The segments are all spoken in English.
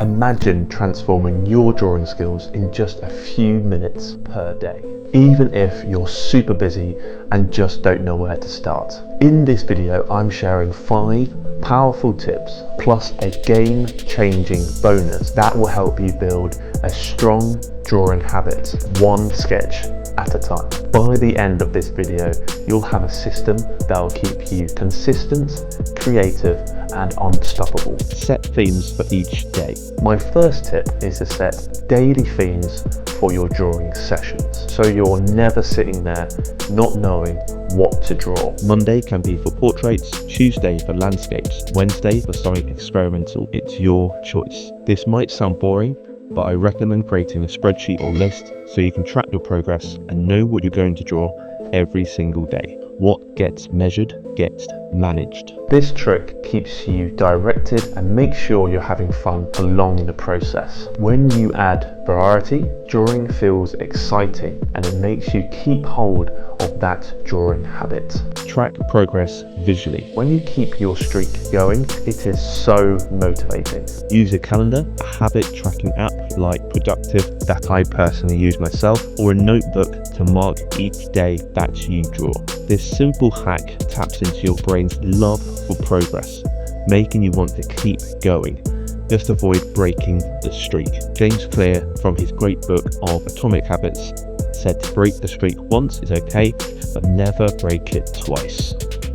Imagine transforming your drawing skills in just a few minutes per day, even if you're super busy and just don't know where to start. In this video, I'm sharing 5 powerful tips plus a game-changing bonus that will help you build a strong drawing habit, one sketch at a time. By the end of this video, you'll have a system that will keep you consistent, creative, and unstoppable. Set themes for each day. My first tip is to set daily themes for your drawing sessions, so you're never sitting there not knowing what to draw. Monday can be for portraits, Tuesday for landscapes, Wednesday for something experimental. It's your choice. This might sound boring, but I recommend creating a spreadsheet or list so you can track your progress and know what you're going to draw every single day. What gets measured gets managed. This trick keeps you directed and makes sure you're having fun along the process. When you add variety, drawing feels exciting and it makes you keep hold of that drawing habit. Track progress visually. When you keep your streak going, it is so motivating. Use a calendar, a habit tracking app like Productive that I personally use myself, or a notebook to mark each day that you draw. This simple hack taps into your brain's love for progress, making you want to keep going. Just avoid breaking the streak. James Clear, from his great book of Atomic Habits, said to break the streak once is okay, but never break it twice.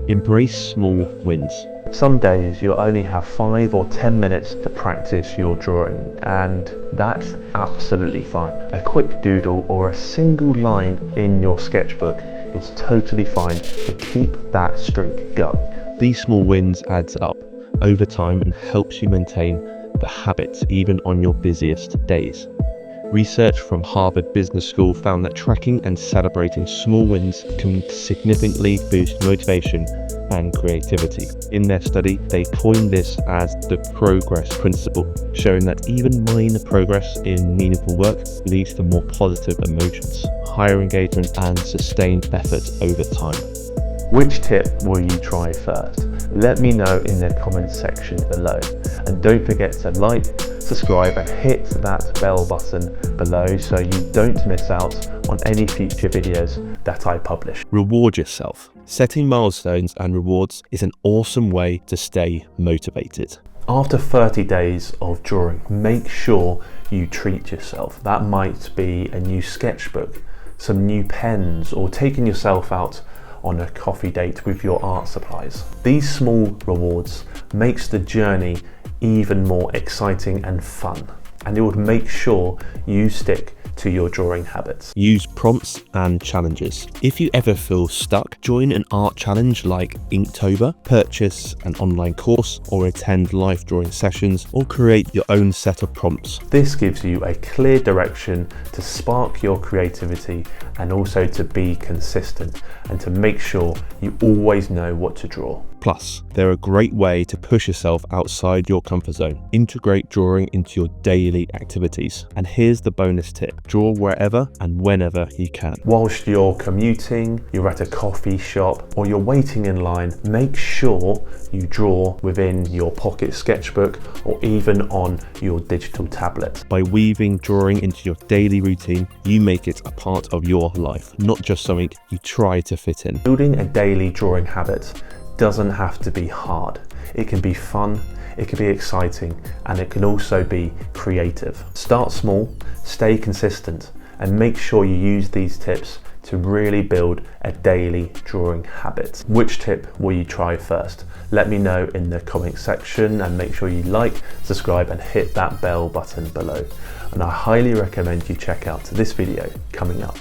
Embrace small wins. Some days you'll only have 5 or 10 minutes to practice your drawing, and that's absolutely fine. A quick doodle or a single line in your sketchbook is totally fine to keep that streak going. These small wins adds up over time and helps you maintain the habit even on your busiest days. Research from Harvard Business School found that tracking and celebrating small wins can significantly boost motivation and creativity. In their study, they coined this as the progress principle, showing that even minor progress in meaningful work leads to more positive emotions, higher engagement, and sustained effort over time. Which tip will you try first? Let me know in the comments section below. And don't forget to like, subscribe, and hit that bell button below so you don't miss out on any future videos that I publish. Reward yourself. Setting milestones and rewards is an awesome way to stay motivated. After 30 days of drawing, make sure you treat yourself. That might be a new sketchbook, some new pens, or taking yourself out on a coffee date with your art supplies. These small rewards makes the journey even more exciting and fun, and it would make sure you stick to your drawing habits. Use prompts and challenges. If you ever feel stuck, join an art challenge like Inktober, purchase an online course, or attend live drawing sessions, or create your own set of prompts. This gives you a clear direction to spark your creativity and also to be consistent and to make sure you always know what to draw. Plus, they're a great way to push yourself outside your comfort zone. Integrate drawing into your daily activities. And here's the bonus tip. Draw wherever and whenever you can. Whilst you're commuting, you're at a coffee shop, or you're waiting in line, make sure you draw within your pocket sketchbook or even on your digital tablet. By weaving drawing into your daily routine, you make it a part of your life, not just something you try to fit in. Building a daily drawing habit doesn't have to be hard. It can be fun, it can be exciting, and it can also be creative. Start small, stay consistent, and make sure you use these tips to really build a daily drawing habit. Which tip will you try first? Let me know in the comment section, and make sure you like, subscribe, and hit that bell button below. And I highly recommend you check out this video coming up.